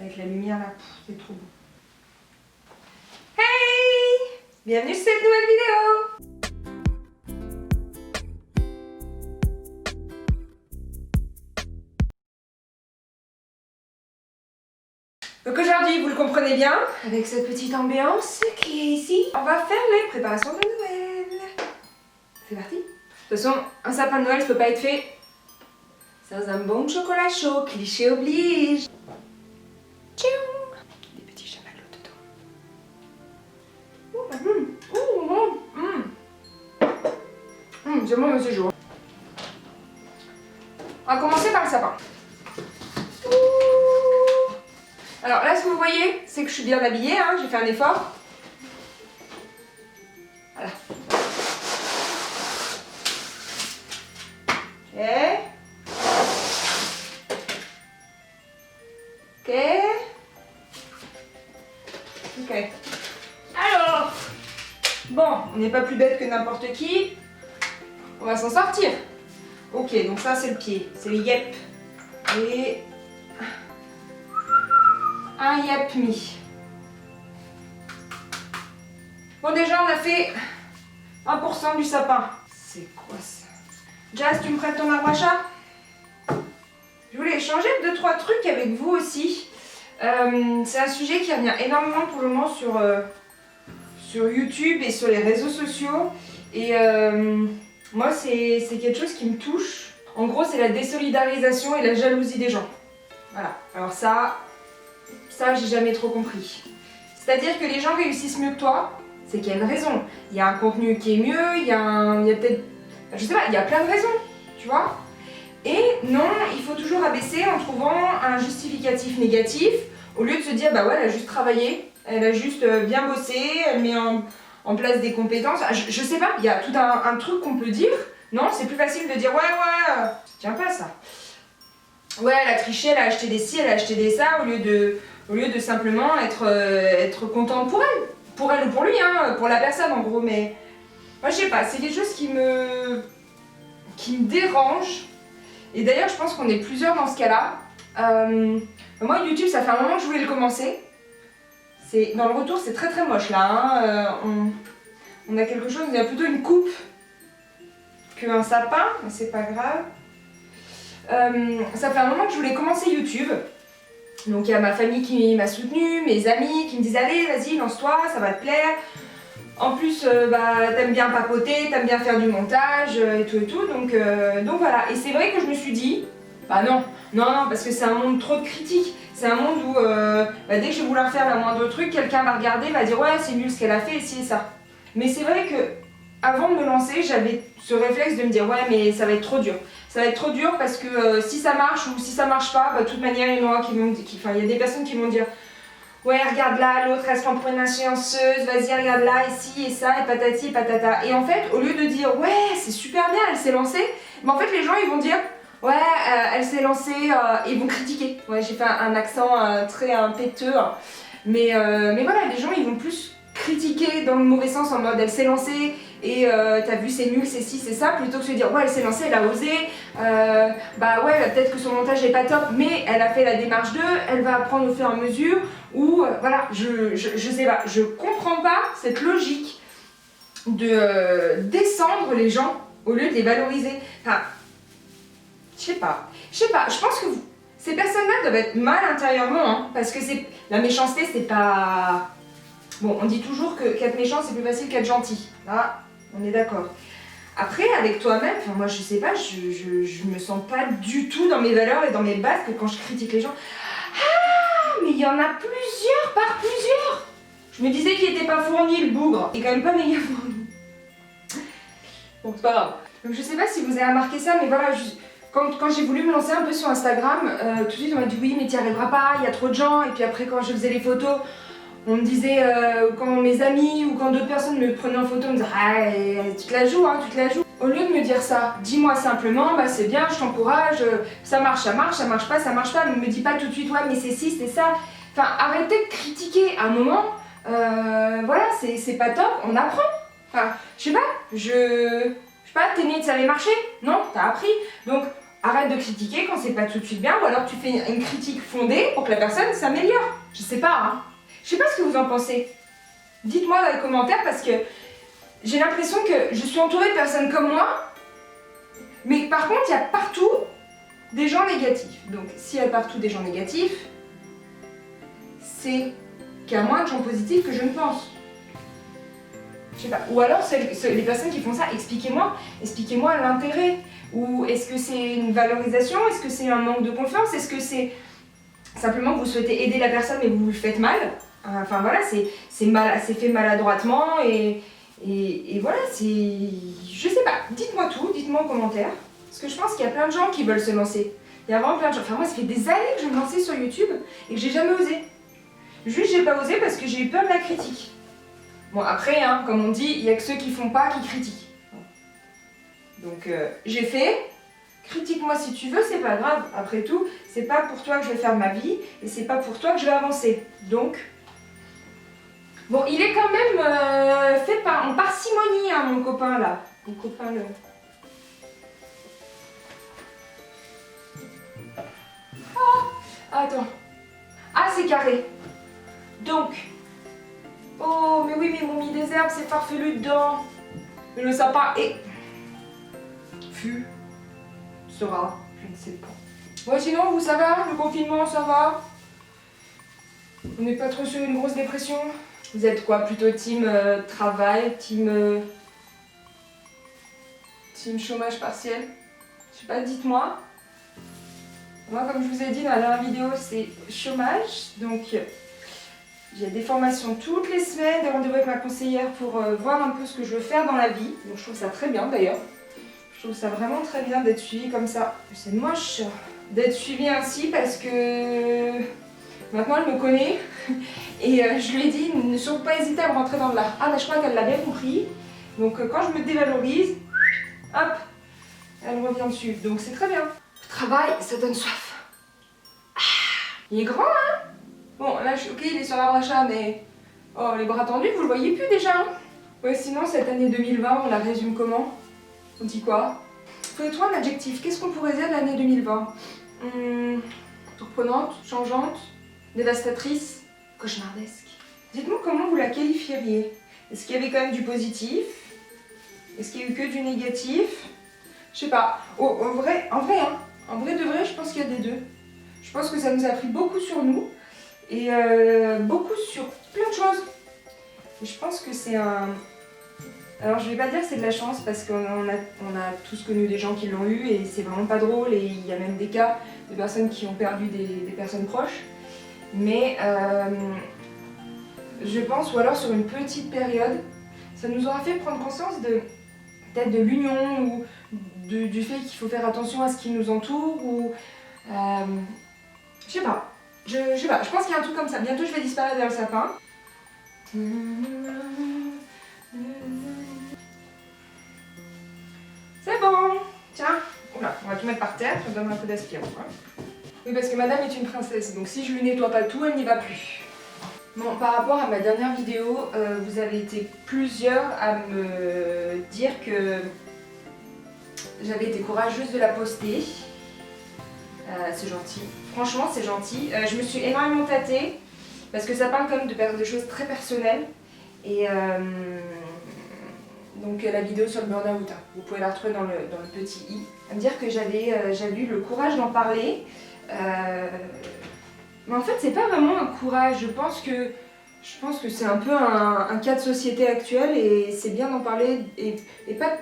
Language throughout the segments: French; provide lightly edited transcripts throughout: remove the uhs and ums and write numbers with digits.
Avec la lumière là, c'est trop beau. Hey! Bienvenue sur cette nouvelle vidéo! Donc aujourd'hui, vous le comprenez bien, avec cette petite ambiance qui est ici, on va faire les préparations de Noël. C'est parti? De toute façon, un sapin de Noël ne peut pas être fait sans un bon chocolat chaud, cliché oblige. Tchiou! Des petits chamallows dedans. C'est bon, monsieur jour. On va commencer par le sapin. Alors là, ce que vous voyez, c'est que je suis bien habillée, hein, j'ai fait un effort. Voilà. Ok. Alors, bon, on n'est pas plus bête que n'importe qui. On va s'en sortir. Ok, donc ça c'est le pied, c'est le yep. Et un yep mi. Bon, déjà on a fait 1% du sapin. C'est quoi ça? Jazz, tu me prêtes ton arbre à chat? Je voulais échanger 2-3 trucs avec vous aussi. C'est un sujet qui revient énormément pour le moment sur YouTube et sur les réseaux sociaux. Et moi, c'est quelque chose qui me touche. En gros, c'est la désolidarisation et la jalousie des gens. Voilà. Alors ça j'ai jamais trop compris. C'est-à-dire que les gens réussissent mieux que toi, c'est qu'il y a une raison. Il y a un contenu qui est mieux, il y a peut-être... Je sais pas, il y a plein de raisons, tu vois. Et non, il faut toujours abaisser en trouvant un justificatif négatif, au lieu de se dire, bah ouais, elle a juste travaillé, elle a juste bien bossé, elle met en place des compétences. Je sais pas, il y a tout un truc qu'on peut dire. Non, c'est plus facile de dire, ouais, ça tient pas ça. Ouais, elle a triché, elle a acheté des ci, elle a acheté des ça, au lieu de simplement être contente pour elle. Pour elle ou pour lui, hein, pour la personne en gros, mais... Moi, je sais pas, c'est quelque chose qui me dérange. Et d'ailleurs, je pense qu'on est plusieurs dans ce cas-là. Moi, YouTube, ça fait un moment que je voulais le commencer. Dans le retour, c'est très très moche là. Hein. On a quelque chose, il y a plutôt une coupe qu'un sapin, mais c'est pas grave. Ça fait un moment que je voulais commencer YouTube. Donc il y a ma famille qui m'a soutenue, mes amis qui me disent allez, vas-y, lance-toi, ça va te plaire. En plus, t'aimes bien papoter, t'aimes bien faire du montage et tout, donc voilà. Et c'est vrai que je me suis dit, bah non, parce que c'est un monde trop de critiques. C'est un monde où dès que je vais vouloir faire la moindre truc, quelqu'un va regarder, va dire ouais, c'est nul ce qu'elle a fait, et ci et ça. Mais c'est vrai que avant de me lancer, j'avais ce réflexe de me dire ouais, mais ça va être trop dur. Ça va être trop dur parce que si ça marche ou si ça marche pas, de toute manière, il y en aura qui vont, il y a des personnes qui vont dire ouais, regarde là, l'autre elle se prend pour une influenceuse, vas-y, regarde là, ici et ça, et patati et patata. Et en fait, au lieu de dire ouais, c'est super bien, elle s'est lancée, mais en fait, les gens ils vont dire ouais, elle s'est lancée, et ils vont critiquer. Ouais, j'ai fait un accent très péteux, mais voilà, les gens ils vont plus critiquer dans le mauvais sens en mode elle s'est lancée et t'as vu c'est nul, c'est ci, c'est ça, plutôt que de se dire ouais, elle s'est lancée, elle a osé, bah ouais, peut-être que son montage est pas top, mais elle a fait la démarche 2, elle va apprendre au fur et à mesure, ou voilà, je sais pas, je comprends pas cette logique de descendre les gens au lieu de les valoriser. Enfin, je sais pas, je pense que ces personnes-là doivent être mal intérieurement, hein, parce que la méchanceté, c'est pas... Bon, on dit toujours qu'être méchant, c'est plus facile qu'être gentil. Là, on est d'accord. Après, avec toi-même, enfin, moi, je sais pas, je me sens pas du tout dans mes valeurs et dans mes bases que quand je critique les gens. Ah, mais il y en a plusieurs par plusieurs. Je me disais qu'il était pas fourni, le bougre. Il est quand même pas méga fourni. Bon, c'est pas grave. Donc, je sais pas si vous avez remarqué ça, mais voilà, quand j'ai voulu me lancer un peu sur Instagram, tout de suite, on m'a dit oui, mais t'y arriveras pas, il y a trop de gens. Et puis après, quand je faisais les photos, on me disait, quand mes amis ou quand d'autres personnes me prenaient en photo, on me disait ah, tu te la joues, hein, tu te la joues. Au lieu de me dire ça, dis-moi simplement, bah c'est bien, je t'encourage, ça marche pas, ça marche pas, ne me dis pas tout de suite, ouais, mais c'est ci, c'est ça. Enfin, arrêtez de critiquer à un moment, voilà, c'est pas top, on apprend. Enfin, je sais pas, t'es né, tu savais marcher? Non, t'as appris. Donc, arrête de critiquer quand c'est pas tout de suite bien, ou alors tu fais une critique fondée pour que la personne s'améliore. Je sais pas, hein. Je sais pas ce que vous en pensez. Dites-moi dans les commentaires parce que j'ai l'impression que je suis entourée de personnes comme moi, mais par contre, il y a partout des gens négatifs. Donc, s'il y a partout des gens négatifs, c'est qu'il y a moins de gens positifs que je ne pense. Je sais pas. Ou alors, les personnes qui font ça, expliquez-moi l'intérêt. Ou est-ce que c'est une valorisation? Est-ce que c'est un manque de confiance? Est-ce que c'est simplement que vous souhaitez aider la personne mais vous le faites mal? Enfin voilà, c'est fait maladroitement et voilà, je sais pas, dites-moi tout, dites-moi en commentaire. Parce que je pense qu'il y a plein de gens qui veulent se lancer. Il y a vraiment plein de gens. Enfin moi, ça fait des années que je me lançais sur YouTube et que j'ai jamais osé. Juste, j'ai pas osé parce que j'ai eu peur de la critique. Bon après, hein, comme on dit, il y a que ceux qui font pas qui critiquent. Donc j'ai fait. Critique-moi si tu veux, c'est pas grave. Après tout, c'est pas pour toi que je vais faire ma vie et c'est pas pour toi que je vais avancer. Donc, bon, il est quand même fait en parcimonie, hein, mon copain là. Mon copain le. Attends. Ah, c'est carré. Donc. Oh, mais oui, mais ils m'ont mis des herbes, c'est farfelu dedans. Mais le sapin est. Sera, je ne sais pas. Bon, sinon, vous, ça va? Le confinement, ça va? On n'est pas trop sur une grosse dépression? Vous êtes quoi? Plutôt team travail, team chômage partiel? Je sais pas, dites-moi. Moi, comme je vous ai dit dans la dernière vidéo, c'est chômage. Donc, j'ai des formations toutes les semaines, des rendez-vous avec ma conseillère pour voir un peu ce que je veux faire dans la vie. Donc, je trouve ça très bien d'ailleurs. Je trouve ça vraiment très bien d'être suivie comme ça. C'est moche d'être suivie ainsi parce que maintenant elle me connaît et je lui ai dit ne surtout pas hésiter à me rentrer dans le lard. Ah là je crois qu'elle l'a bien compris. Donc quand je me dévalorise, hop, elle revient dessus. Donc c'est très bien. Le travail, ça donne soif. Ah, il est grand hein. Bon là ok il est sur l'arbre à chat mais oh les bras tendus vous le voyez plus déjà hein. Ouais sinon cette année 2020 on la résume comment? On dit quoi? Faudrait trouver un adjectif. Qu'est-ce qu'on pourrait dire de l'année 2020? Surprenante, changeante, dévastatrice, cauchemardesque. Dites-moi comment vous la qualifieriez. Est-ce qu'il y avait quand même du positif? Est-ce qu'il y a eu que du négatif? Je sais pas. En vrai, hein. En vrai de vrai, je pense qu'il y a des deux. Je pense que ça nous a appris beaucoup sur nous et beaucoup sur plein de choses. Et je pense que c'est un... Alors je vais pas dire que c'est de la chance parce qu'on a tous connu des gens qui l'ont eu et c'est vraiment pas drôle et il y a même des cas de personnes qui ont perdu des personnes proches. Mais je pense, ou alors sur une petite période, ça nous aura fait prendre conscience peut-être de l'union ou du fait qu'il faut faire attention à ce qui nous entoure ou... je sais pas. Je sais pas, je pense qu'il y a un truc comme ça. Bientôt je vais disparaître dans le sapin. C'est bon. Tiens, oula, on va tout mettre par terre, je donne un coup d'aspirant. Oui, parce que madame est une princesse, donc si je lui nettoie pas tout, elle n'y va plus. Bon, par rapport à ma dernière vidéo, vous avez été plusieurs à me dire que j'avais été courageuse de la poster. C'est gentil. Franchement, c'est gentil. Je me suis énormément tâtée, parce que ça parle quand même de choses très personnelles. Et donc la vidéo sur le burn-out, hein. Vous pouvez la retrouver dans le petit i. À me dire que j'avais eu le courage d'en parler. Mais en fait, c'est pas vraiment un courage. Je pense que c'est un peu un cas de société actuel et c'est bien d'en parler et pas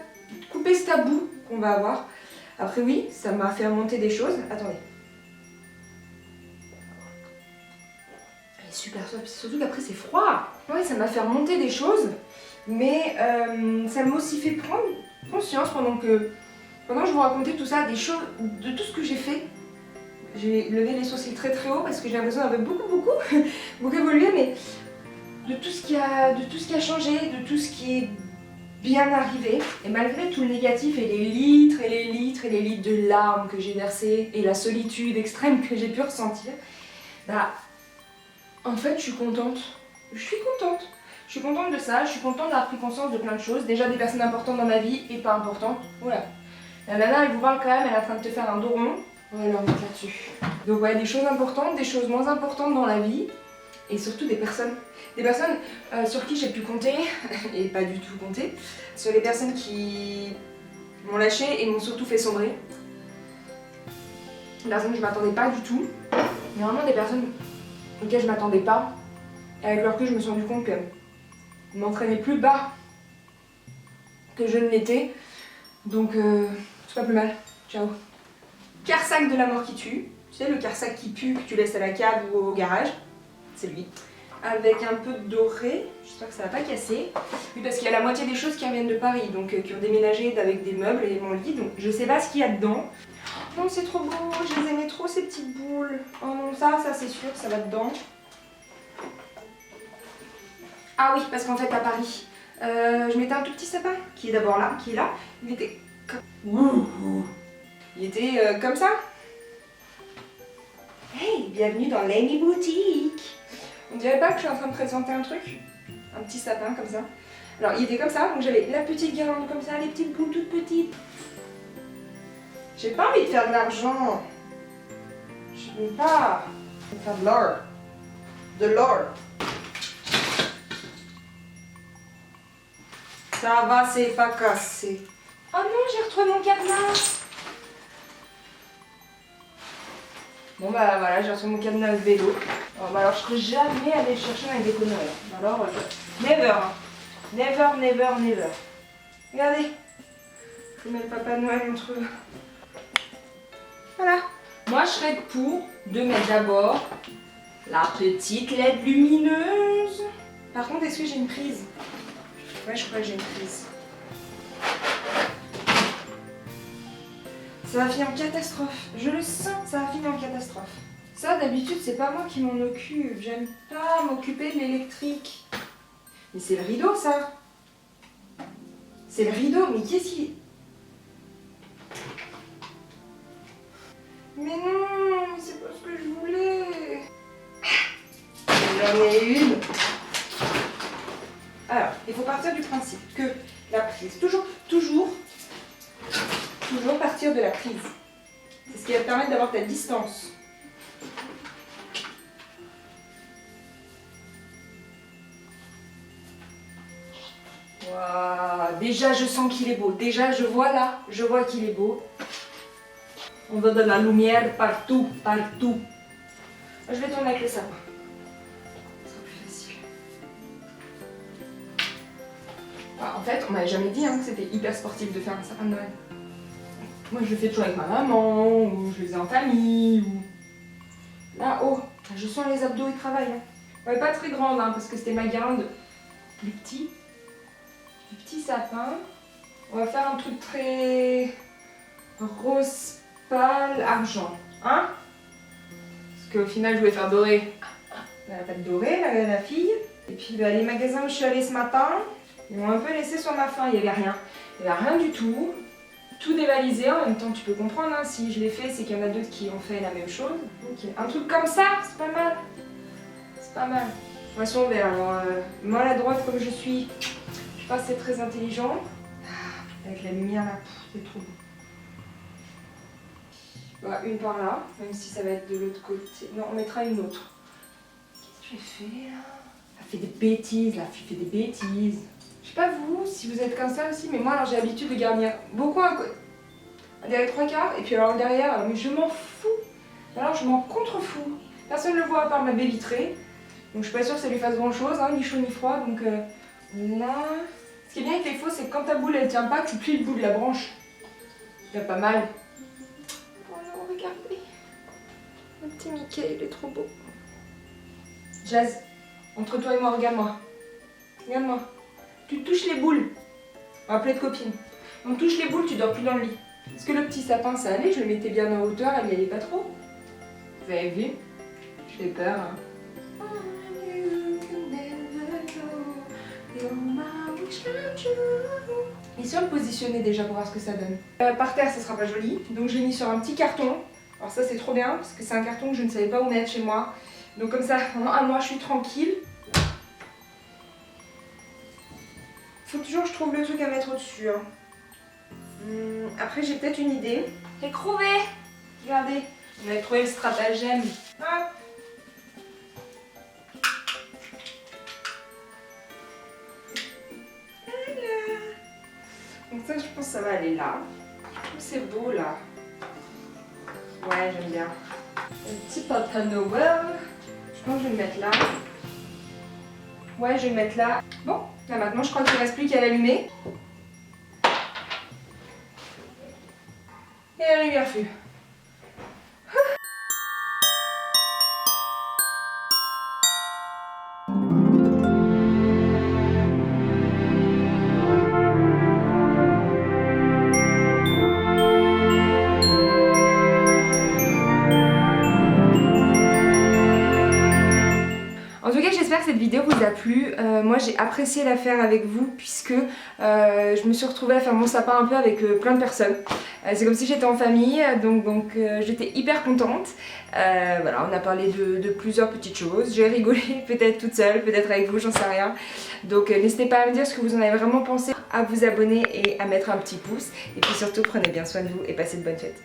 couper ce tabou qu'on va avoir. Après oui, ça m'a fait remonter des choses. Attendez. Elle est super soif, surtout qu'après c'est froid. Ouais, ça m'a fait remonter des choses. Mais ça m'a aussi fait prendre conscience pendant que je vous racontais tout ça, des choses, de tout ce que j'ai fait. J'ai levé les sourcils très très haut parce que j'ai l'impression d'avoir beaucoup évolué, mais de tout ce qui a changé, de tout ce qui est bien arrivé. Et malgré tout le négatif et les litres et les litres et les litres de larmes que j'ai versées et la solitude extrême que j'ai pu ressentir, bah en fait je suis contente. Je suis contente. Je suis contente de ça, je suis contente d'avoir pris conscience de plein de choses. Déjà des personnes importantes dans ma vie et pas importantes. Voilà. La nana, elle vous parle quand même, elle est en train de te faire un dos rond. On va leur mettre là-dessus. Donc ouais, des choses importantes, des choses moins importantes dans la vie. Et surtout des personnes sur qui j'ai pu compter, et pas du tout compter, sur les personnes qui m'ont lâché et m'ont surtout fait sombrer. Des personnes que je m'attendais pas du tout. Mais vraiment des personnes auxquelles je m'attendais pas. Et avec leur que je me suis rendu compte qu'elles m'entraînaient plus bas que je ne l'étais. Donc c'est pas plus mal. Ciao. Carsac de la mort qui tue. Tu sais, le carsac qui pue que tu laisses à la cave ou au garage. C'est lui. Avec un peu de doré. J'espère que ça va pas casser. Oui, parce qu'il y a la moitié des choses qui reviennent de Paris. Donc qui ont déménagé avec des meubles et mon lit. Donc je sais pas ce qu'il y a dedans. Non, c'est trop beau. Je les aimais trop ces petites boules. Oh non, ça c'est sûr, ça va dedans. Ah oui, parce qu'en fait à Paris, je mettais un tout petit sapin qui est d'abord là, qui est là. Il était comme... Il était comme ça. Hey, bienvenue dans l'Amy Boutique. On dirait pas que je suis en train de présenter un truc? Un petit sapin comme ça. Alors il était comme ça, donc j'avais la petite guirlande comme ça, les petites boules toutes petites. J'ai pas envie de faire de l'argent. Je veux pas. Je veux faire de l'or. De l'or. Ça va, c'est pas cassé. Oh non, j'ai retrouvé mon cadenas. Bon bah voilà, j'ai retrouvé mon cadenas vélo. Bon, bah alors je serais jamais allée le chercher dans les déconneurs. Alors, never. Hein. Never, never, never. Regardez. Je mets le Papa Noël entre eux. Voilà. Moi je serais pour de mettre d'abord la petite LED lumineuse. Par contre, est-ce que j'ai une prise? Ouais, je crois que j'ai une prise. Ça va finir en catastrophe. Je le sens, ça va finir en catastrophe. Ça, d'habitude, c'est pas moi qui m'en occupe. J'aime pas m'occuper de l'électrique. Mais c'est le rideau, ça. C'est le rideau, mais qu'est-ce qui... Mais non, mais c'est pas ce que je voulais. J'en ai une. Alors, il faut partir du principe que la prise, toujours partir de la prise. C'est ce qui va te permettre d'avoir ta distance. Waouh, déjà je sens qu'il est beau. Déjà je vois là, je vois qu'il est beau. On veut de la lumière partout, partout. Je vais tourner avec le sapin. Ce sera plus facile. Ah, en fait, on m'avait jamais dit que c'était hyper sportif de faire un sapin de Noël. Moi, je le fais toujours avec ma maman, ou je le faisais en famille, ou... Là, oh, je sens les abdos, ils travaillent. Ouais, pas très grande, parce que c'était ma guirlande. Du petit sapin. On va faire un truc très rose pâle argent, hein? Parce qu'au final, je voulais faire doré. Elle n'a pas de doré, la fille. Et puis, bah, les magasins où je suis allée ce matin, ils m'ont un peu laissé sur ma faim. Il n'y avait rien. Il n'y avait rien du tout. Tout dévalisé. En même temps, tu peux comprendre. Si je l'ai fait, c'est qu'il y en a d'autres qui ont fait la même chose. Okay. Un truc comme ça, c'est pas mal. C'est pas mal. Poisson vert. Alors, maladroite comme je suis, je sais pas si c'est très intelligent. Avec la lumière là, c'est trop beau. Voilà, une par là, même si ça va être de l'autre côté. Non, on mettra une autre. Qu'est-ce que j'ai fait là? Elle fait des bêtises, la fille fait des bêtises. Je sais pas vous, si vous êtes comme ça aussi, mais moi alors j'ai l'habitude de garder beaucoup derrière les trois quarts, et puis alors derrière, mais je m'en fous. Alors je m'en contrefous. Personne ne le voit à part ma baie vitrée. Donc je suis pas sûre que ça lui fasse grand chose, ni chaud ni froid. Donc là. Ce qui est bien avec les faux, c'est que quand ta boule elle tient pas, tu plies le bout de la branche. Il y a pas mal. Oh non, regardez. Le petit Mickey, il est trop beau. Jazz, entre toi et moi, regarde-moi. Regarde-moi. Tu touches les boules. On va appeler de copine. On touche les boules, tu dors plus dans le lit. Est-ce que le petit sapin, ça allait? Je le mettais bien en hauteur, elle y allait pas trop. Vous avez vu? J'ai peur. Hein. Et si on le positionnait déjà pour voir ce que ça donne. Par terre, ça sera pas joli, donc je l'ai mis sur un petit carton. Alors ça c'est trop bien, parce que c'est un carton que je ne savais pas où mettre chez moi. Donc comme ça, pendant un mois, je suis tranquille. Faut toujours que je trouve le truc à mettre au-dessus. Hein. Après j'ai peut-être une idée. J'ai trouvé. Regardez, on avait trouvé le stratagème. Hop. Voilà. Donc ça je pense que ça va aller là. Je trouve que c'est beau là. Ouais, j'aime bien. Un petit Papa Noël. Je pense que je vais le mettre là. Ouais, je vais le mettre là. Bon, là maintenant je crois qu'il ne reste plus qu'à l'allumer. Et la lumière fut. En tout cas, j'espère que cette vidéo vous a plu. Moi, j'ai apprécié la faire avec vous puisque je me suis retrouvée à faire mon sapin un peu avec plein de personnes. C'est comme si j'étais en famille, donc j'étais hyper contente. Voilà, on a parlé de plusieurs petites choses. J'ai rigolé peut-être toute seule, peut-être avec vous, j'en sais rien. Donc n'hésitez pas à me dire ce que vous en avez vraiment pensé, à vous abonner et à mettre un petit pouce. Et puis surtout, prenez bien soin de vous et passez de bonnes fêtes.